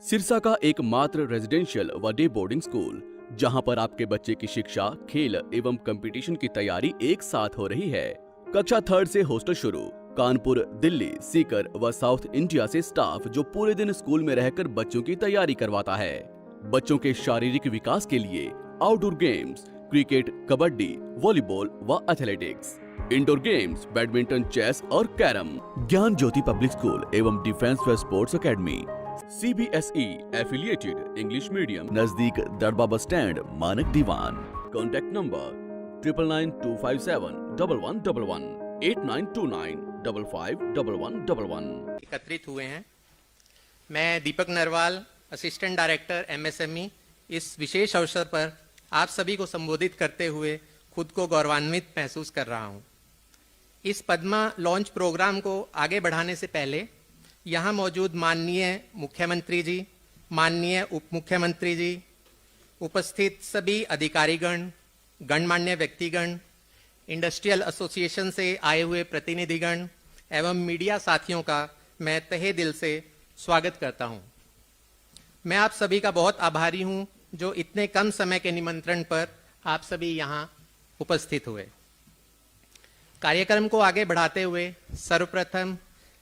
सिरसा का एकमात्र रेजिडेंशियल व डे बोर्डिंग स्कूल, जहां पर आपके बच्चे की शिक्षा, खेल एवं कंपटीशन की तैयारी एक साथ हो रही है। कक्षा 3 से हॉस्टल शुरू। कानपुर, दिल्ली, सीकर व साउथ इंडिया से स्टाफ जो पूरे दिन स्कूल में रहकर बच्चों की तैयारी करवाता है। बच्चों के शारीरिक विकास के लिए outdoor games, cricket, kabaddi, volleyball व athletics, indoor games, badminton, chess और carrom. Gyan Jyoti public school एवं डिफेंस व sports academy, CBSE affiliated English medium, नजदीक दरबा बस स्टैंड, मानक दीवान। Contact number 9992571111 8929551111। एकत्रित हुए हैं। मैं दीपक नरवाल, असिस्टेंट डायरेक्टर MSME, इस विशेष अवसर पर आप सभी को संबोधित करते हुए खुद को गौरवान्वित महसूस कर रहा हूं। इस पद्मा लॉन्च प्रोग्राम को आगे बढ़ाने से पहले यहाँ मौजूद माननीय मुख्यमंत्री जी, माननीय उप मुख्यमंत्री जी, उपस्थित सभी अधिकारीगण, गणमान्य व्यक्तिगण, इंडस्ट्रियल एसोसिएशन से आए हुए प्रतिनिधिगण एवं मीडिया साथियों का मैं तहे दिल से स्वागत करता हूं। मैं आप सभी का बहुत आभारी हूं जो इतने कम समय के निमंत्रण पर आप सभी यहां उपस्थित हुए। कार्यक्रम को आगे बढ़ाते हुए सर्वप्रथम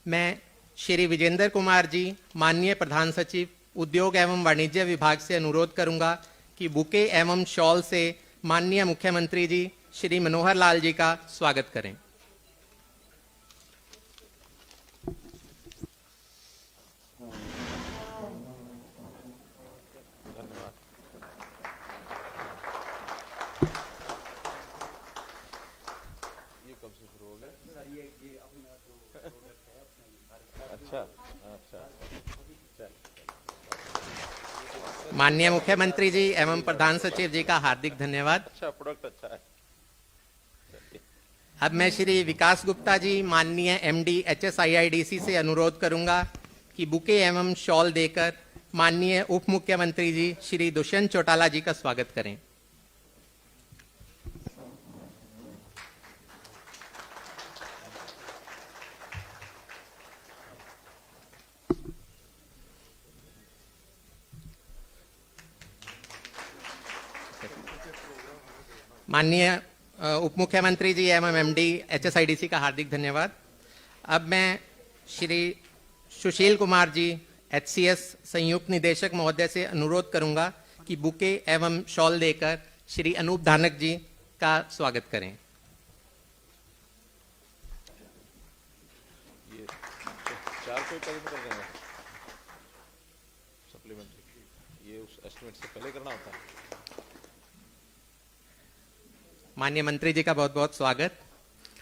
मैं श्री विजेंद्र कुमार जी, माननीय प्रधान सचिव, उद्योग एवं वाणिज्य विभाग से अनुरोध करूंगा कि बुके एवं शॉल से माननीय मुख्यमंत्री जी श्री मनोहर लाल जी का स्वागत करें। माननीय मुख्यमंत्री जी एवं प्रधान सचिव जी का हार्दिक धन्यवाद। अच्छा प्रोडक्ट अच्छा है। अब मैं श्री विकास गुप्ता जी, माननीय MD HSIIDC से अनुरोध करूंगा कि बुके एवं शॉल देकर माननीय उप मुख्यमंत्री जी श्री दुष्यंत चौटाला जी का स्वागत करें। माननीय उप मुख्यमंत्री जी एवं MD HSIDC का हार्दिक धन्यवाद। अब मैं श्री सुशील कुमार जी, HCS संयुक्त निदेशक महोदय से अनुरोध करूंगा कि बुके एवं शॉल देकर श्री अनूप धानक जी का स्वागत करें। ये 400 कर देंगे सप्लीमेंट्री, ये उस एस्टिमेट से पहले करना होता है। माननीय मंत्री जी का बहुत बहुत स्वागत।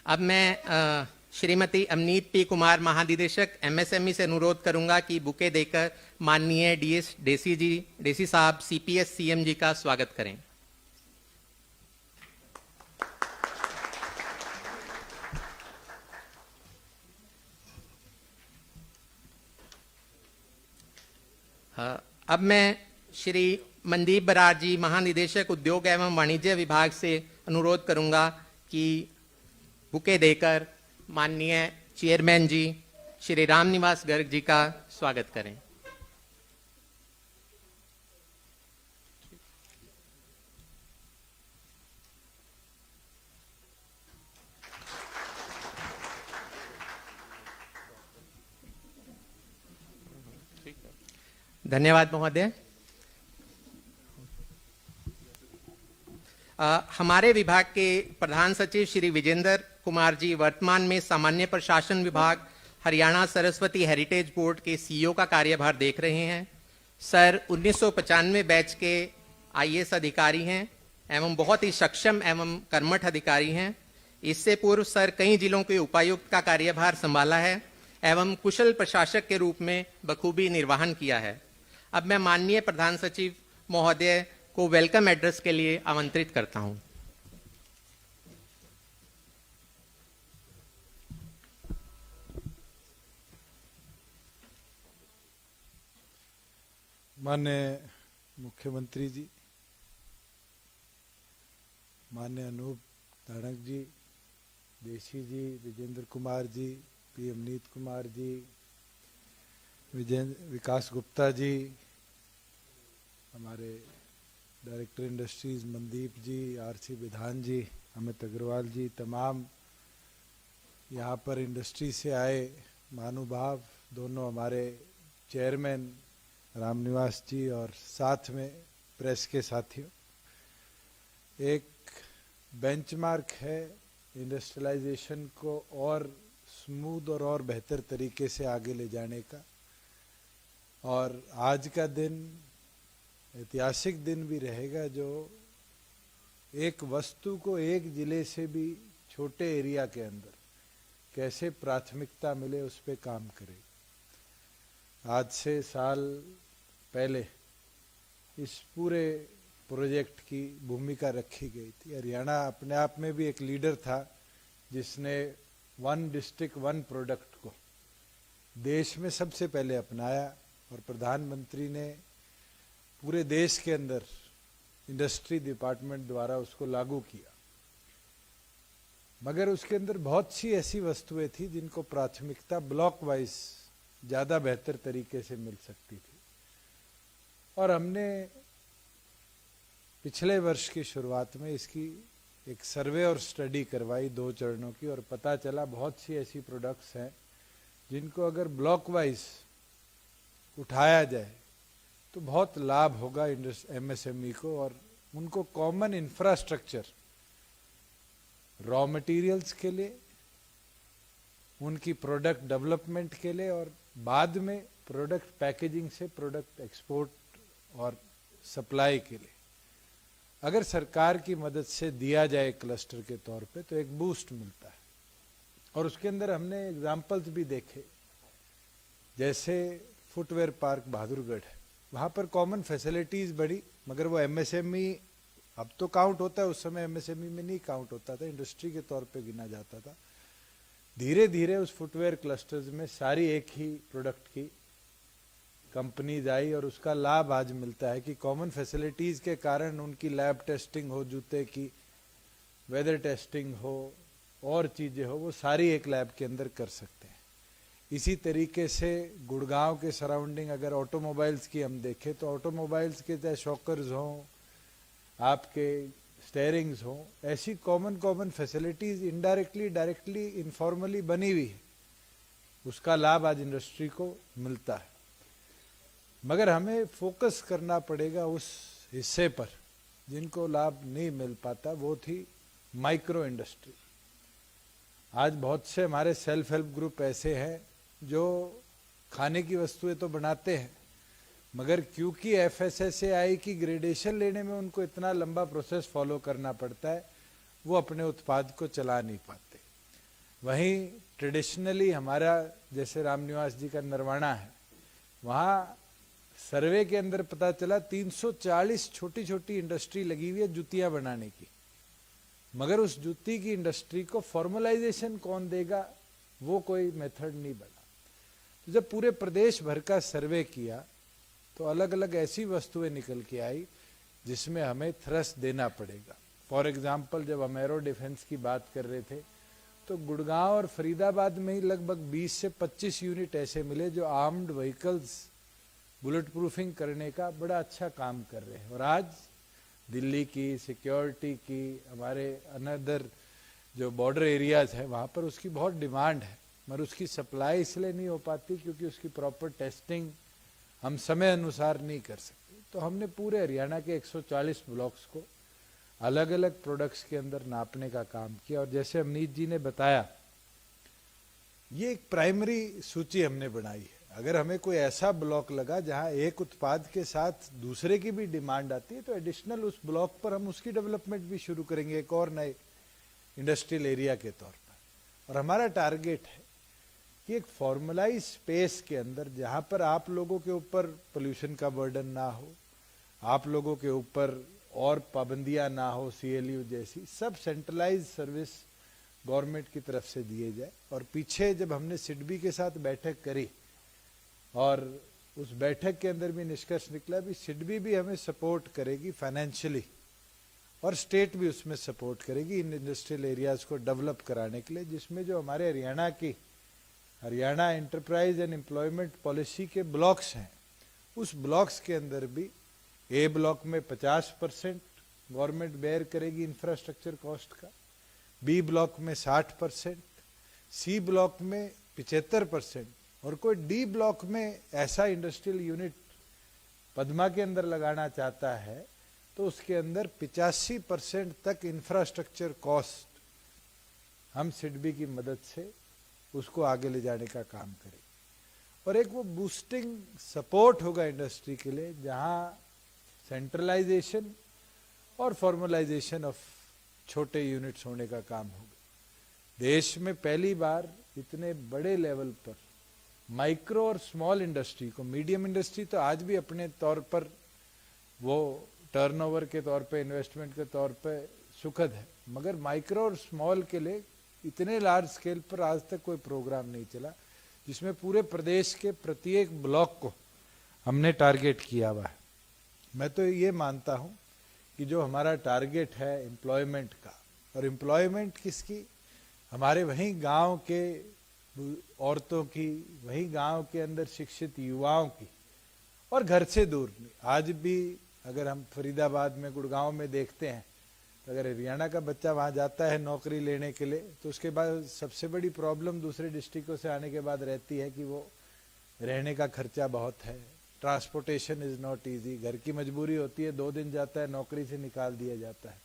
अब मैं श्रीमती अमनीत P कुमार, महानिदेशक MSME से अनुरोध करूंगा कि बुके देकर माननीय डेसी साहब CPS CM जी का स्वागत करें। अब मैं श्री मनदीप बरार जी, महानिदेशक उद्योग एवं वाणिज्य विभाग से अनुरोध करूंगा कि बुके देकर माननीय चेयरमैन जी श्री रामनिवास गर्ग जी का स्वागत करें। धन्यवाद महोदय। हमारे विभाग के प्रधान सचिव श्री विजेंद्र कुमार जी वर्तमान में सामान्य प्रशासन विभाग, हरियाणा सरस्वती हेरिटेज बोर्ड के CEO का कार्यभार देख रहे हैं। सर 1995 बैच के IAS अधिकारी हैं एवं बहुत ही सक्षम एवं कर्मठ अधिकारी हैं। इससे पूर्व सर कई जिलों के उपायुक्त का कार्यभार संभाला है एवं कुशल प्रशासक के रूप में बखूबी निर्वहन किया है। अब मैं माननीय प्रधान सचिव महोदय को वेलकम एड्रेस के लिए आमंत्रित करता हूं। माननीय मुख्यमंत्री जी, माननीय अनूप धानक जी, देशी जी, विजेंद्र कुमार जी, P अमनीत कुमार जी, विकास गुप्ता जी, हमारे डायरेक्टर इंडस्ट्रीज मनदीप जी, आरसी विधान जी, अमित अग्रवाल जी, तमाम यहाँ पर इंडस्ट्री से आए महानुभाव, दोनों हमारे चेयरमैन रामनिवास जी और साथ में प्रेस के साथियों, एक बेंचमार्क है इंडस्ट्रियलाइजेशन को और स्मूथ और बेहतर तरीके से आगे ले जाने का। और आज का दिन ऐतिहासिक दिन भी रहेगा जो एक वस्तु को एक जिले से भी छोटे एरिया के अंदर कैसे प्राथमिकता मिले उस पे काम करे। आज से साल पहले इस पूरे प्रोजेक्ट की भूमिका रखी गई थी। हरियाणा अपने आप में भी एक लीडर था जिसने वन डिस्ट्रिक्ट वन प्रोडक्ट को देश में सबसे पहले अपनाया और प्रधानमंत्री ने पूरे देश के अंदर इंडस्ट्री डिपार्टमेंट द्वारा उसको लागू किया। मगर उसके अंदर बहुत सी ऐसी वस्तुएं थी जिनको प्राथमिकता ब्लॉक वाइज ज़्यादा बेहतर तरीके से मिल सकती थी। और हमने पिछले वर्ष की शुरुआत में इसकी एक सर्वे और स्टडी करवाई 2 चरणों की, और पता चला बहुत सी ऐसी प्रोडक्ट्स हैं जिनको अगर ब्लॉक वाइज उठाया जाए तो बहुत लाभ होगा एमएसएमई को, और उनको कॉमन इंफ्रास्ट्रक्चर रॉ मटेरियल्स के लिए, उनकी प्रोडक्ट डेवलपमेंट के लिए, और बाद में प्रोडक्ट पैकेजिंग से प्रोडक्ट एक्सपोर्ट और सप्लाई के लिए अगर सरकार की मदद से दिया जाए क्लस्टर के तौर पे तो एक बूस्ट मिलता है। और उसके अंदर हमने एग्जाम्पल्स भी देखे, जैसे फुटवेयर पार्क बहादुरगढ़ है, वहाँ पर कॉमन फैसिलिटीज बढ़ी, मगर वो एमएसएमई अब तो काउंट होता है, उस समय एमएसएमई में नहीं काउंट होता था, इंडस्ट्री के तौर पे गिना जाता था। धीरे धीरे उस फुटवेयर क्लस्टर्स में सारी एक ही प्रोडक्ट की कंपनीज आई और उसका लाभ आज मिलता है कि कॉमन फैसिलिटीज के कारण उनकी लैब टेस्टिंग हो, जूते की वेदर टेस्टिंग हो और चीजें हो, वो सारी एक लैब के अंदर कर सकते हैं। इसी तरीके से गुड़गांव के सराउंडिंग अगर ऑटोमोबाइल्स की हम देखें तो ऑटोमोबाइल्स के चाहे शॉकर्स हों, आपके स्टेयरिंग्स हों, ऐसी common facilities indirectly directly informally बनी हुई है, उसका लाभ आज इंडस्ट्री को मिलता है। मगर हमें फोकस करना पड़ेगा उस हिस्से पर जिनको लाभ नहीं मिल पाता, वो थी माइक्रो इंडस्ट्री। आज बहुत से हमारे सेल्फ हेल्प ग्रुप ऐसे हैं जो खाने की वस्तुएं तो बनाते हैं, मगर क्योंकि एफएसएसएआई की ग्रेडेशन लेने में उनको इतना लंबा प्रोसेस फॉलो करना पड़ता है, वो अपने उत्पाद को चला नहीं पाते। वहीं ट्रेडिशनली हमारा जैसे रामनिवास जी का नरवाना है, वहाँ सर्वे के अंदर पता चला 340 छोटी छोटी इंडस्ट्री लगी हुई है जुतियां बनाने की, मगर उस जूती की इंडस्ट्री को फॉर्मलाइजेशन कौन देगा, वो कोई मेथड नहीं बना। तो जब पूरे प्रदेश भर का सर्वे किया तो अलग अलग ऐसी वस्तुएं निकल के आई जिसमें हमें थ्रस्ट देना पड़ेगा। फॉर एग्जाम्पल, जब हम एरो डिफेंस की बात कर रहे थे तो गुड़गांव और फरीदाबाद में ही लगभग 20 से 25 यूनिट ऐसे मिले जो आर्म्ड व्हीकल्स बुलेट प्रूफिंग करने का बड़ा अच्छा काम कर रहे हैं। और आज दिल्ली की सिक्योरिटी की, हमारे अनदर जो बॉर्डर एरियाज है वहाँ पर उसकी बहुत डिमांड है, मगर उसकी सप्लाई इसलिए नहीं हो पाती क्योंकि उसकी प्रॉपर टेस्टिंग हम समय अनुसार नहीं कर सकते। तो हमने पूरे हरियाणा के 140 ब्लॉक्स को अलग अलग प्रोडक्ट्स के अंदर नापने का काम किया। और जैसे अमनीत जी ने बताया, ये एक प्राइमरी सूची हमने बनाई है। अगर हमें कोई ऐसा ब्लॉक लगा जहां एक उत्पाद के साथ दूसरे की भी डिमांड आती है तो एडिशनल उस ब्लॉक पर हम उसकी डेवलपमेंट भी शुरू करेंगे एक और नए इंडस्ट्रियल एरिया के तौर पर। और हमारा टारगेट है कि एक फॉर्मलाइज स्पेस के अंदर जहां पर आप लोगों के ऊपर पोल्यूशन का बर्डन ना हो, आप लोगों के ऊपर और पाबंदियां ना हो, सीएलयू जैसी सब सेंट्रलाइज सर्विस गवर्नमेंट की तरफ से दिए जाए। और पीछे जब हमने सिडबी के साथ बैठक करी और उस बैठक के अंदर भी निष्कर्ष निकला भी सिडबी भी हमें सपोर्ट करेगी फाइनेंशियली और स्टेट भी उसमें सपोर्ट करेगी इन इंडस्ट्रियल एरियाज को डेवलप कराने के लिए, जिसमें जो हमारे हरियाणा की Haryana enterprise and employment policy के ब्लॉक्स हैं, उस ब्लॉक्स के अंदर भी ए ब्लॉक में 50% गवर्नमेंट बेयर करेगी इंफ्रास्ट्रक्चर कॉस्ट का, बी ब्लॉक में 60%, सी ब्लॉक में 75%, और कोई डी ब्लॉक में ऐसा इंडस्ट्रियल यूनिट पद्मा के अंदर लगाना चाहता है तो उसके अंदर 85% तक इंफ्रास्ट्रक्चर कॉस्ट हम सिडबी की मदद से उसको आगे ले जाने का काम करें। और एक वो बूस्टिंग सपोर्ट होगा इंडस्ट्री के लिए, जहां सेंट्रलाइजेशन और फॉर्मलाइजेशन ऑफ छोटे यूनिट्स होने का काम होगा। देश में पहली बार इतने बड़े लेवल पर माइक्रो और स्मॉल इंडस्ट्री को, मीडियम इंडस्ट्री तो आज भी अपने तौर पर वो टर्नओवर के तौर पे, इन्वेस्टमेंट के तौर पे सुखद है, मगर माइक्रो और स्मॉल के लिए इतने लार्ज स्केल पर आज तक कोई प्रोग्राम नहीं चला जिसमें पूरे प्रदेश के प्रत्येक ब्लॉक को हमने टारगेट किया हुआ है। मैं तो ये मानता हूं कि जो हमारा टारगेट है एम्प्लॉयमेंट का, और एम्प्लॉयमेंट किसकी, हमारे वहीं गांव के औरतों की, वहीं गांव के अंदर शिक्षित युवाओं की, और घर से दूर नहीं। आज भी अगर हम फरीदाबाद में, गुड़गांव में देखते हैं, तो अगर हरियाणा का बच्चा वहां जाता है नौकरी लेने के लिए तो उसके बाद सबसे बड़ी प्रॉब्लम दूसरे डिस्ट्रिक्टों से आने के बाद रहती है कि वो रहने का खर्चा बहुत है, ट्रांसपोर्टेशन इज नॉट इजी, घर की मजबूरी होती है, 2 दिन जाता है नौकरी से निकाल दिया जाता है।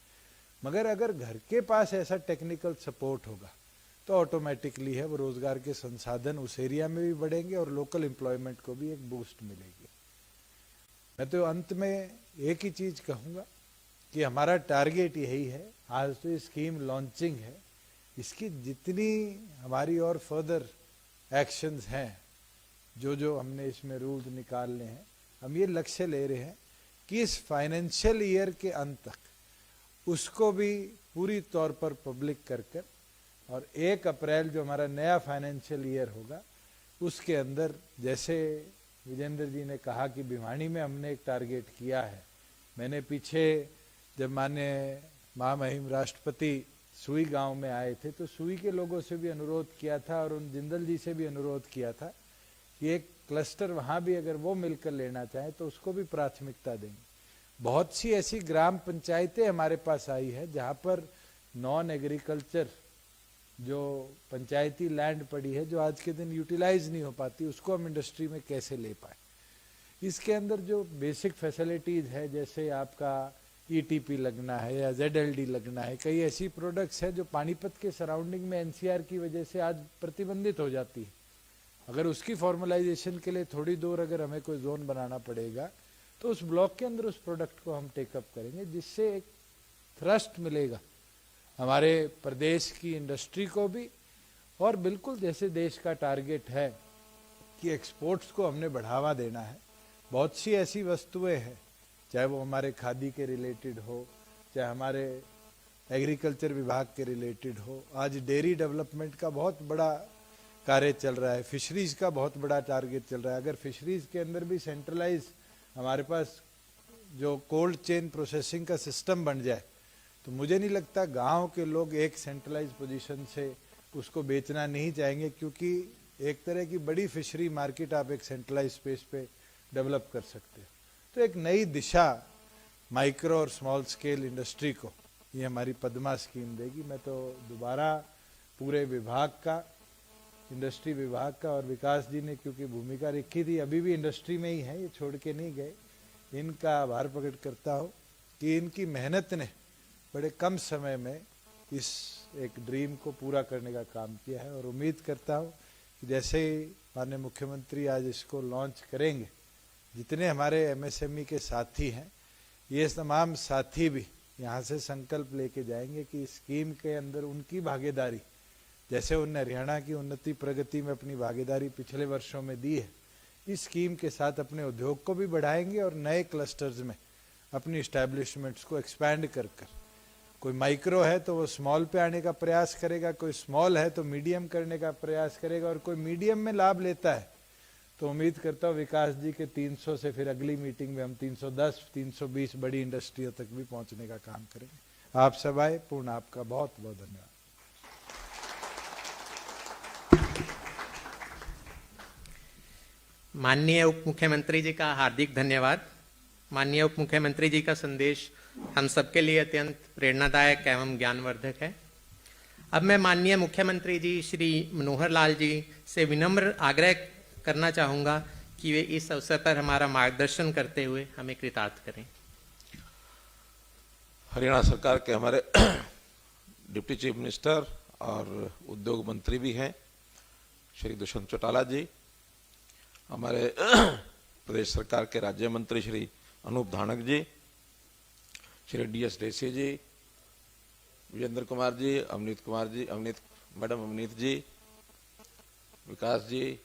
मगर अगर घर के पास ऐसा टेक्निकल सपोर्ट होगा तो ऑटोमेटिकली है वो रोजगार के संसाधन उस एरिया में भी बढ़ेंगे और लोकल एम्प्लॉयमेंट को भी एक बूस्ट मिलेगी। मैं तो अंत में एक ही चीज कहूंगा कि हमारा टारगेट यही है। आज तो ये स्कीम लॉन्चिंग है, इसकी जितनी हमारी और फर्दर एक्शंस हैं, जो जो हमने इसमें रूल्स निकालने हैं, हम ये लक्ष्य ले रहे हैं कि इस फाइनेंशियल ईयर के अंत तक उसको भी पूरी तौर पर पब्लिक कर कर, और 1 अप्रैल जो हमारा नया फाइनेंशियल ईयर होगा उसके अंदर, जैसे विजेंद्र जी ने कहा कि भिवानी में हमने एक टारगेट किया है। मैंने पीछे जब माननीय महामहिम राष्ट्रपति सुई गांव में आए थे तो सुई के लोगों से भी अनुरोध किया था और उन जिंदल जी से भी अनुरोध किया था कि एक क्लस्टर वहां भी अगर वो मिलकर लेना चाहे तो उसको भी प्राथमिकता देंगे। बहुत सी ऐसी ग्राम पंचायतें हमारे पास आई है जहां पर नॉन एग्रीकल्चर जो पंचायती लैंड पड़ी है, जो आज के दिन यूटिलाइज नहीं हो पाती, उसको हम इंडस्ट्री में कैसे ले पाए। इसके अंदर जो बेसिक फैसिलिटीज है, जैसे आपका ईटीपी लगना है या ZLD लगना है, कई ऐसी प्रोडक्ट्स है जो पानीपत के सराउंडिंग में NCR की वजह से आज प्रतिबंधित हो जाती है। अगर उसकी फॉर्मलाइजेशन के लिए थोड़ी दूर अगर हमें कोई जोन बनाना पड़ेगा तो उस ब्लॉक के अंदर उस प्रोडक्ट को हम टेकअप करेंगे, जिससे एक थ्रस्ट मिलेगा हमारे प्रदेश की इंडस्ट्री को भी। और बिल्कुल जैसे देश का टारगेट है कि एक्सपोर्ट्स को हमने बढ़ावा देना है, बहुत सी ऐसी वस्तुएं हैं, चाहे वो हमारे खादी के रिलेटेड हो, चाहे हमारे एग्रीकल्चर विभाग के रिलेटेड हो। आज डेयरी डेवलपमेंट का बहुत बड़ा कार्य चल रहा है, फिशरीज का बहुत बड़ा टारगेट चल रहा है। अगर फिशरीज के अंदर भी सेंट्रलाइज हमारे पास जो कोल्ड चेन प्रोसेसिंग का सिस्टम बन जाए तो मुझे नहीं लगता गांव के लोग एक सेंट्रलाइज पोजीशन से उसको बेचना नहीं चाहेंगे, क्योंकि एक तरह की बड़ी फिशरी मार्केट आप एक सेंट्रलाइज स्पेस पे डेवलप कर सकते हो। तो एक नई दिशा माइक्रो और स्मॉल स्केल इंडस्ट्री को ये हमारी पद्मा स्कीम देगी। मैं तो दोबारा पूरे विभाग का, इंडस्ट्री विभाग का, और विकास जी ने क्योंकि भूमिका रखी थी, अभी भी इंडस्ट्री में ही है, ये छोड़ के नहीं गए, इनका आभार प्रकट करता हूँ कि इनकी मेहनत ने बड़े कम समय में इस एक ड्रीम को पूरा करने का काम किया है। और उम्मीद करता हूँ कि जैसे ही माननीय मुख्यमंत्री आज इसको लॉन्च करेंगे, जितने हमारे MSME के साथी हैं, ये तमाम साथी भी यहाँ से संकल्प लेके जाएंगे कि इस स्कीम के अंदर उनकी भागीदारी, जैसे उन्होंने हरियाणा की उन्नति प्रगति में अपनी भागीदारी पिछले वर्षों में दी है, इस स्कीम के साथ अपने उद्योग को भी बढ़ाएंगे और नए क्लस्टर्स में अपनी इस्टेब्लिशमेंट्स को एक्सपैंड कर कर, कोई माइक्रो है तो वो स्मॉल पे आने का प्रयास करेगा, कोई स्मॉल है तो मीडियम करने का प्रयास करेगा, और कोई मीडियम में लाभ लेता है तो उम्मीद करता हूँ विकास जी के 300 से फिर अगली मीटिंग में हम 310, 320 बड़ी इंडस्ट्रियों तक भी पहुंचने का काम करेंगे। आप सब आए, पूर्ण आपका बहुत बहुत धन्यवाद। माननीय उप मुख्यमंत्री जी का हार्दिक धन्यवाद। माननीय उप मुख्यमंत्री जी का संदेश हम सबके लिए अत्यंत प्रेरणादायक एवं ज्ञानवर्धक है। अब मैं माननीय मुख्यमंत्री जी श्री मनोहर लाल जी से विनम्र आग्रह करना चाहूँगा कि वे इस अवसर पर हमारा मार्गदर्शन करते हुए हमें कृतार्थ करें। हरियाणा सरकार के हमारे डिप्टी चीफ मिनिस्टर और उद्योग मंत्री भी हैं श्री दुष्यंत चौटाला जी, हमारे प्रदेश सरकार के राज्य मंत्री श्री अनूप धानक जी, श्री DS ढेसी जी, विजेंद्र कुमार जी, मैडम अवनीत जी, विकास जी,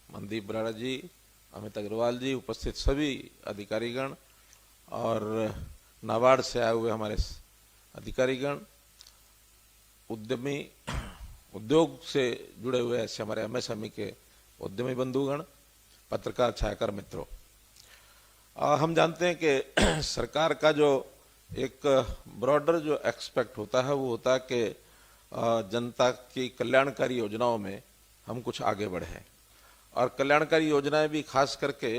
मनदीप बराड़ा जी, अमित अग्रवाल जी, उपस्थित सभी अधिकारीगण और नाबार्ड से आए हुए हमारे अधिकारीगण, उद्योग से जुड़े हुए ऐसे हमारे MSME के उद्यमी बंधुगण, पत्रकार छायाकार मित्रों, हम जानते हैं कि सरकार का जो एक ब्रॉडर जो एक्सपेक्ट होता है वो होता है कि जनता की कल्याणकारी योजनाओं में हम कुछ आगे बढ़े और कल्याणकारी योजनाएं भी खास करके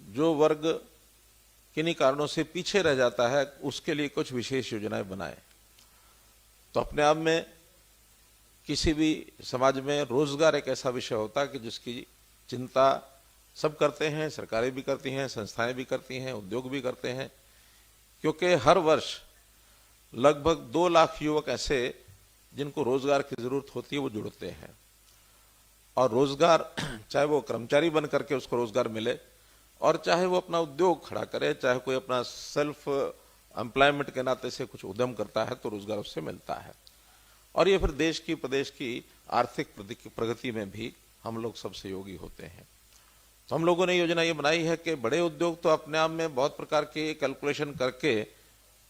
जो वर्ग किन्हीं कारणों से पीछे रह जाता है उसके लिए कुछ विशेष योजनाएं बनाएं। तो अपने आप में किसी भी समाज में रोजगार एक ऐसा विषय होता है कि जिसकी चिंता सब करते हैं, सरकारें भी करती हैं, संस्थाएं भी करती हैं, उद्योग भी करते हैं, क्योंकि हर वर्ष लगभग 2 लाख युवक ऐसे जिनको रोजगार की जरूरत होती है वो जुड़ते हैं। और रोजगार चाहे वो कर्मचारी बन करके उसको रोजगार मिले और चाहे वो अपना उद्योग खड़ा करे, चाहे कोई अपना सेल्फ एम्प्लॉयमेंट के नाते से कुछ उद्यम करता है तो रोजगार उससे मिलता है और ये फिर देश की प्रदेश की आर्थिक प्रगति में भी हम लोग सब सहयोगी होते हैं। तो हम लोगों ने योजना ये बनाई है कि बड़े उद्योग तो अपने आप में बहुत प्रकार के कैलकुलेशन करके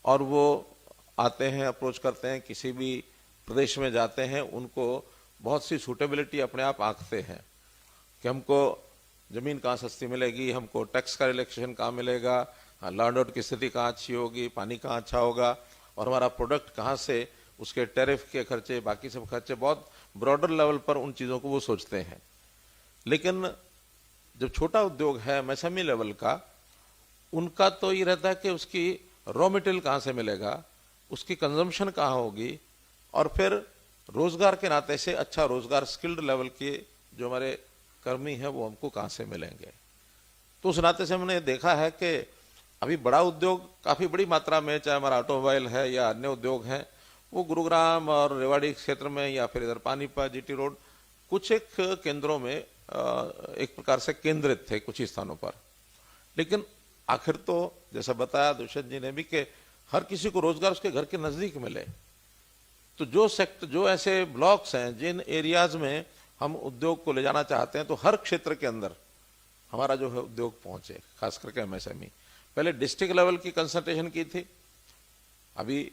और वो आते हैं, अप्रोच करते हैं, किसी भी प्रदेश में जाते हैं, उनको बहुत सी सूटेबिलिटी अपने आप आंकते हैं कि हमको जमीन कहाँ सस्ती मिलेगी, हमको टैक्स का रिलैक्सेशन कहाँ मिलेगा, लैंड आउट की स्थिति कहाँ अच्छी होगी, पानी कहाँ अच्छा होगा और हमारा प्रोडक्ट कहाँ से, उसके टैरिफ के खर्चे, बाकी सब खर्चे, बहुत ब्रॉडर लेवल पर उन चीज़ों को वो सोचते हैं। लेकिन जब छोटा उद्योग है MSME लेवल का, उनका तो ये रहता है कि उसकी रॉ मटेरियल कहाँ से मिलेगा, उसकी कंजम्पशन कहाँ होगी और फिर रोजगार के नाते से अच्छा रोजगार स्किल्ड लेवल के जो हमारे कर्मी हैं वो हमको कहाँ से मिलेंगे। तो उस नाते से हमने देखा है कि अभी बड़ा उद्योग काफ़ी बड़ी मात्रा में, चाहे हमारा ऑटोमोबाइल है या अन्य उद्योग हैं, वो गुरुग्राम और रेवाड़ी क्षेत्र में या फिर इधर पानीपत, GT रोड, कुछ एक केंद्रों में एक प्रकार से केंद्रित थे कुछ ही स्थानों पर। लेकिन आखिर तो जैसा बताया दुष्यंत जी ने भी कि हर किसी को रोजगार उसके घर के नजदीक मिले। तो जो ऐसे ब्लॉक्स हैं जिन एरियाज में हम उद्योग को ले जाना चाहते हैं, तो हर क्षेत्र के अंदर हमारा जो है उद्योग पहुंचे, खास करके MSME। पहले डिस्ट्रिक्ट लेवल की कंसल्टेशन की थी, अभी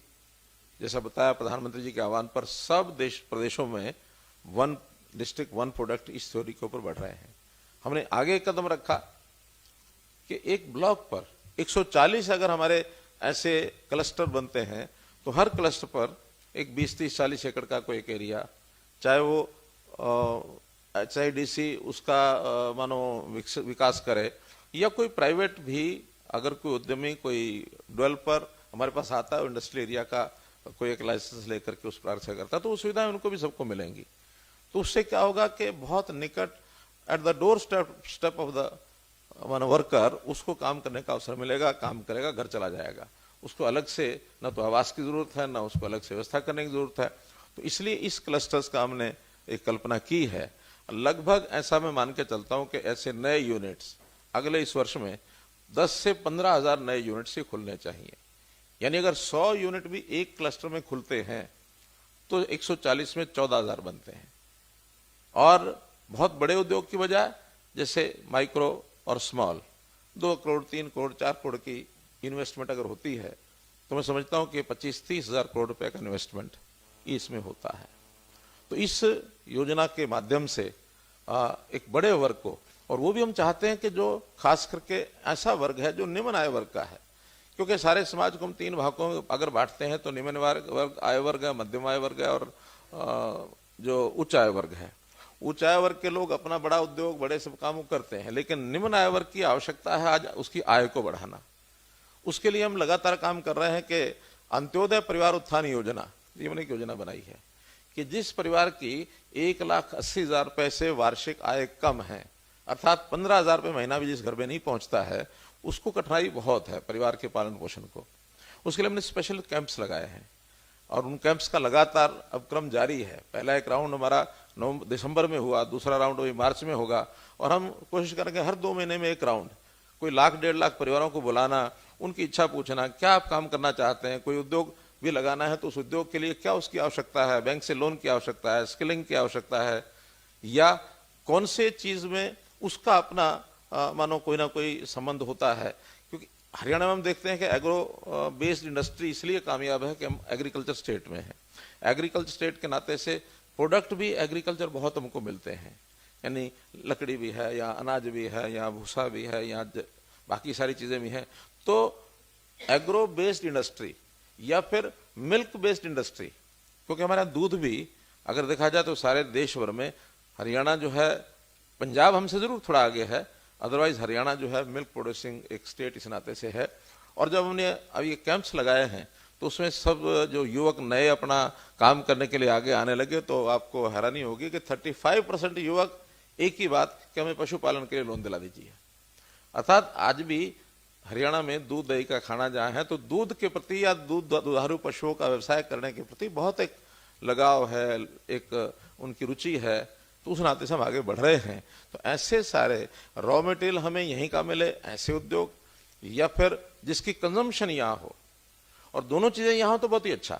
जैसा बताया प्रधानमंत्री जी के आह्वान पर सब प्रदेशों में 1 डिस्ट्रिक्ट 1 प्रोडक्ट इस थ्योरी के ऊपर बढ़ रहे हैं। हमने आगे एक कदम रखा कि एक ब्लॉक पर 140 अगर हमारे ऐसे क्लस्टर बनते हैं तो हर क्लस्टर पर एक 20, 30, 40 एकड़ का कोई एक एरिया, चाहे वो HIDC उसका मानो विकास करे या कोई प्राइवेट भी, अगर कोई उद्यमी, कोई डेवलपर हमारे पास आता है इंडस्ट्रियल एरिया का कोई एक लाइसेंस लेकर के उस प्रकार से करता है, तो वो सुविधाएं उनको भी सबको मिलेंगी। तो उससे क्या होगा कि बहुत निकट at the door step of the worker उसको काम करने का अवसर मिलेगा, काम करेगा, घर चला जाएगा, उसको अलग से न तो आवास की जरूरत है, न उसको अलग से व्यवस्था करने की जरूरत है। तो इसलिए इस क्लस्टर्स का हमने एक कल्पना की है। लगभग ऐसा मैं मान के चलता हूं कि ऐसे नए यूनिट्स अगले इस वर्ष में 10 से 15 हजार नए यूनिट्स ही खुलने चाहिए। यानी अगर 100 यूनिट भी एक क्लस्टर में खुलते हैं तो 140 में 14,000 बनते हैं। और बहुत बड़े उद्योग की बजाय जैसे माइक्रो और स्मॉल 2 करोड़, 3 करोड़, 4 करोड़ की इन्वेस्टमेंट अगर होती है तो मैं समझता हूं कि 25-30 हजार करोड़ रुपए का इन्वेस्टमेंट इसमें होता है। तो इस योजना के माध्यम से एक बड़े वर्ग को, और वो भी हम चाहते हैं कि जो खास करके ऐसा वर्ग है जो निम्न आय वर्ग का है, क्योंकि सारे समाज को हम 3 भागों में अगर बांटते हैं तो निम्न वर्ग आय वर्ग है, मध्यम आय वर्ग है और जो उच्च आय वर्ग है। उच्च आय वर्ग के लोग अपना बड़ा उद्योग, बड़े सब काम करते हैं, लेकिन निम्न आय वर्ग की आवश्यकता है आज उसकी आय को बढ़ाना। उसके लिए हम लगातार काम कर रहे हैं कि अंत्योदय परिवार उत्थान योजना, जीवन एक योजना बनाई है कि जिस परिवार की 1,80,000 रुपए से वार्षिक आय कम है, अर्थात 15,000 रुपए महीना भी जिस घर में नहीं पहुंचता है, उसको कठिनाई बहुत है परिवार के पालन पोषण को। उसके लिए हमने स्पेशल कैंप्स लगाए हैं और उन कैंप्स का लगातार अब क्रम जारी है। पहला एक राउंड हमारा दिसंबर में हुआ, दूसरा राउंड अभी मार्च में होगा और हम कोशिश करेंगे हर 2 महीने में एक राउंड, कोई 1,00,000-1,50,000 परिवारों को बुलाना, उनकी इच्छा पूछना, क्या आप काम करना चाहते हैं, कोई उद्योग भी लगाना है तो उस उद्योग के लिए क्या उसकी आवश्यकता है, बैंक से लोन की आवश्यकता है, स्किलिंग की आवश्यकता है, या कौन से चीज में उसका अपना मानो कोई ना कोई संबंध होता है। क्योंकि हरियाणा में हम देखते हैं कि एग्रो बेस्ड इंडस्ट्री इसलिए कामयाब है कि हम एग्रीकल्चर स्टेट में हैं। एग्रीकल्चर स्टेट के नाते से प्रोडक्ट भी एग्रीकल्चर बहुत हमको मिलते हैं, यानी लकड़ी भी है या अनाज भी है या भूसा भी है या बाकी सारी चीजें भी हैं। तो एग्रो बेस्ड इंडस्ट्री या फिर मिल्क बेस्ड इंडस्ट्री, क्योंकि हमारा दूध भी अगर देखा जाए तो सारे देश भर में हरियाणा जो है, पंजाब हमसे जरूर थोड़ा आगे है, अदरवाइज हरियाणा जो है मिल्क प्रोड्यूसिंग एक स्टेट इस नाते से है। और जब हमने अब ये कैंप्स लगाए हैं तो उसमें सब जो युवक नए अपना काम करने के लिए आगे आने लगे तो आपको हैरानी होगी कि 35% युवक एक ही बात कि हमें पशुपालन के लिए लोन दिला दीजिए। अर्थात आज भी हरियाणा में दूध दही का खाना जहाँ है तो दूध के प्रति या दुधारू पशुओं का व्यवसाय करने के प्रति बहुत एक लगाव है, एक उनकी रुचि है, तो उस नाते से हम आगे बढ़ रहे हैं। तो ऐसे सारे रॉ मटेरियल हमें यहीं का मिले, ऐसे उद्योग, या फिर जिसकी कंजम्पशन यहाँ हो, और दोनों चीजें यहाँ हो तो बहुत ही अच्छा।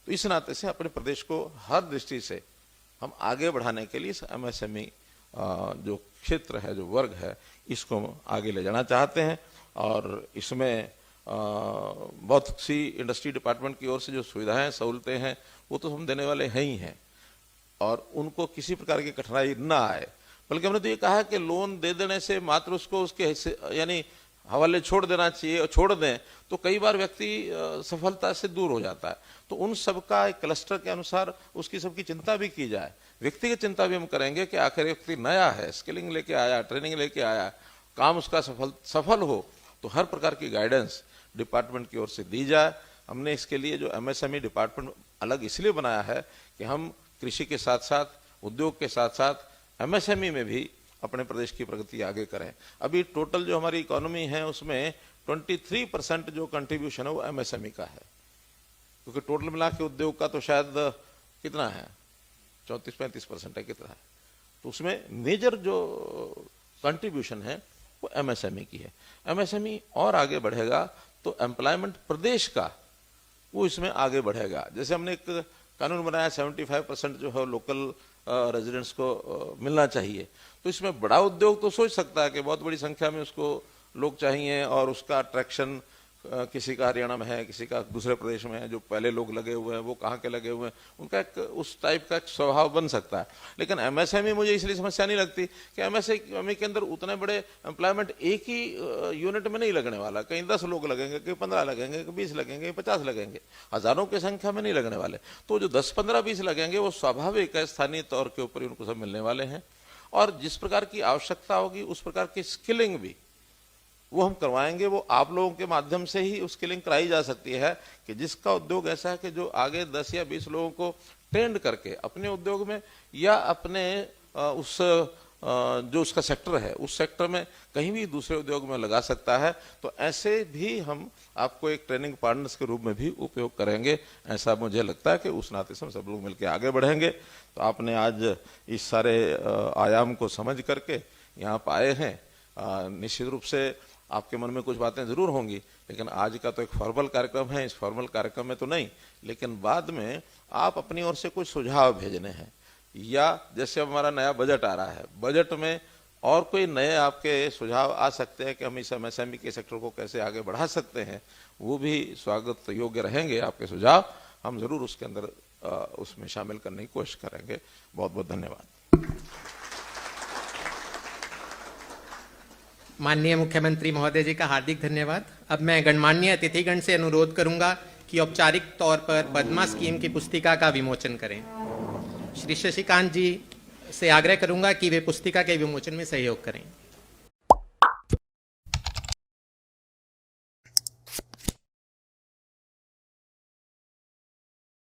तो इस नाते से अपने प्रदेश को हर दृष्टि से हम आगे बढ़ाने के लिए इस MSME जो क्षेत्र है, जो वर्ग है, इसको हम आगे ले जाना चाहते हैं। और इसमें बहुत सी इंडस्ट्री डिपार्टमेंट की ओर से जो सुविधाएं सहूलतें हैं वो तो हम देने वाले हैं ही हैं, और उनको किसी प्रकार की कठिनाई ना आए। बल्कि हमने तो ये कहा है कि लोन दे देने से मात्र उसको उसके हिस्से यानी हवाले छोड़ देना चाहिए, और छोड़ दें तो कई बार व्यक्ति सफलता से दूर हो जाता है। तो उन सबका एक क्लस्टर के अनुसार उसकी सबकी चिंता भी की जाए, व्यक्तिगत चिंता भी हम करेंगे कि आखिर व्यक्ति नया है, स्किलिंग लेके आया, ट्रेनिंग लेके आया, काम उसका सफल हो, तो हर प्रकार की गाइडेंस डिपार्टमेंट की ओर से दी जाए। हमने इसके लिए जो MSME डिपार्टमेंट अलग इसलिए बनाया है कि हम कृषि के साथ साथ, उद्योग के साथ साथ MSME में भी अपने प्रदेश की प्रगति आगे करें। अभी टोटल जो हमारी इकोनॉमी है उसमें 23% जो कंट्रीब्यूशन है वो MSME का है, क्योंकि टोटल मिला के उद्योग का तो शायद कितना है, 34-35% है, कितना है, तो उसमें मेजर जो कंट्रीब्यूशन है वो MSME की है। MSME और आगे बढ़ेगा तो एम्प्लॉयमेंट प्रदेश का वो इसमें आगे बढ़ेगा। जैसे हमने एक कानून बनाया 75% जो है लोकल रेजिडेंट्स को मिलना चाहिए, तो इसमें बड़ा उद्योग तो सोच सकता है कि बहुत बड़ी संख्या में उसको लोग चाहिए और उसका अट्रैक्शन किसी का हरियाणा में है, किसी का दूसरे प्रदेश में है, जो पहले लोग लगे हुए हैं वो कहाँ के लगे हुए हैं, उनका एक उस टाइप का एक स्वभाव बन सकता है। लेकिन MSME मुझे इसलिए समस्या नहीं लगती कि MSME के अंदर उतने बड़े एम्प्लॉयमेंट एक ही यूनिट में नहीं लगने वाला, कहीं 10 लोग लगेंगे, कहीं 15 लगेंगे, कहीं 20 लगेंगे, 50 लगेंगे, हजारों की संख्या में नहीं लगने वाले। तो जो 10, 15, 20 लगेंगे वो स्वाभाविक है, स्थानीय तौर के ऊपर उनको सब मिलने वाले हैं। और जिस प्रकार की आवश्यकता होगी उस प्रकार की स्किलिंग भी वो हम करवाएंगे। वो आप लोगों के माध्यम से ही उसकी लिंक कराई जा सकती है कि जिसका उद्योग ऐसा है कि जो आगे 10 या 20 लोगों को ट्रेंड करके अपने उद्योग में या अपने उस जो उसका सेक्टर है उस सेक्टर में कहीं भी दूसरे उद्योग में लगा सकता है। तो ऐसे भी हम आपको एक ट्रेनिंग पार्टनर्स के रूप में भी उपयोग करेंगे, ऐसा मुझे लगता है कि उस नाते से हम सब लोग मिलकर आगे बढ़ेंगे। तो आपने आज इस सारे आयाम को समझ करके यहाँ पर आए हैं। निश्चित रूप से आपके मन में कुछ बातें जरूर होंगी, लेकिन आज का तो एक फॉर्मल कार्यक्रम है, इस फॉर्मल कार्यक्रम में तो नहीं, लेकिन बाद में आप अपनी ओर से कुछ सुझाव भेजने हैं, या जैसे हमारा नया बजट आ रहा है, बजट में और कोई नए आपके सुझाव आ सकते हैं कि हम इस MSME के सेक्टर को कैसे आगे बढ़ा सकते हैं, वो भी स्वागत योग्य रहेंगे आपके सुझाव। हम जरूर उसके अंदर उसमें शामिल करने की कोशिश करेंगे। बहुत बहुत धन्यवाद। माननीय मुख्यमंत्री महोदय जी का हार्दिक धन्यवाद। अब मैं गणमान्य अतिथिगण से अनुरोध करूंगा कि औपचारिक तौर पर पद्मा स्कीम की पुस्तिका का विमोचन करें। श्री शशिकांत जी से आग्रह करूंगा कि वे पुस्तिका के विमोचन में सहयोग करें।